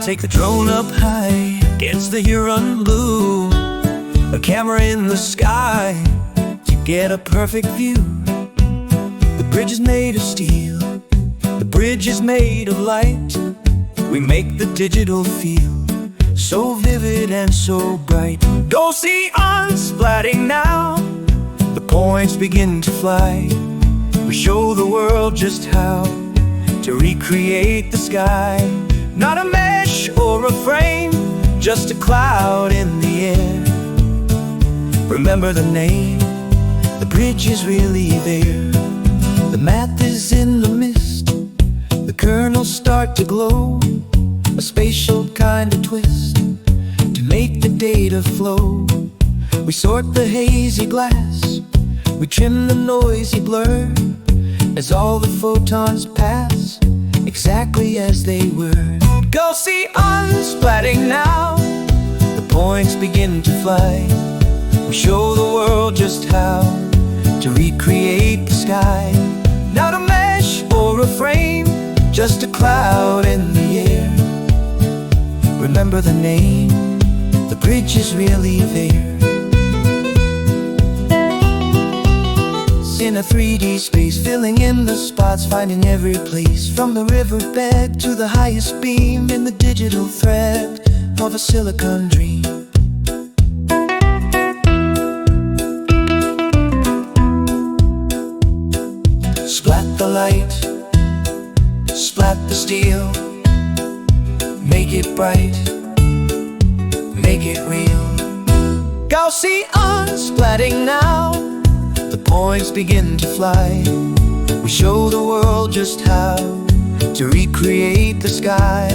I take the drone up high against the Huron blue, a camera in the sky to get a perfect view. The bridge is made of steel, the bridge is made of light. We make the digital feel so vivid and so bright. Gaussian splatting now, the points begin to fly. We show the world just how to recreate the sky. Not a mesh or a frame, just a cloud in the air. Remember the name, the bridge is really there. The math is in the mist, the kernels start to glow. A spatial kind of twist to make the data flow. We sort the hazy glass, we trim the noisy blur, as all the photons pass exactly as they were. Gaussian splatting now, the points begin to fly. We show the world just how to recreate the sky. Not a mesh or a frame, just a cloud in the air. Remember the name, the bridge is really there. In a 3D space, filling in the spots, finding every place, from the riverbed to the highest beam, in the digital thread of a silicon dream. Splat the light, splat the steel, make it bright, make it real. Gaussian splatting now, the points begin to fly. We show the world just how to recreate the sky.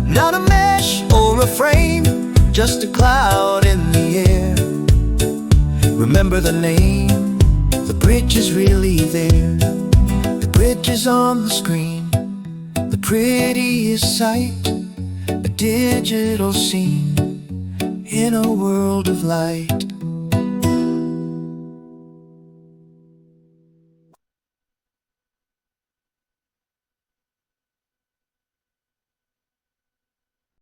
Not a mesh or a frame, just a cloud in the air. Remember the name, the bridge is really there. The bridge is on the screen, the prettiest sight, a digital scene in a world of light.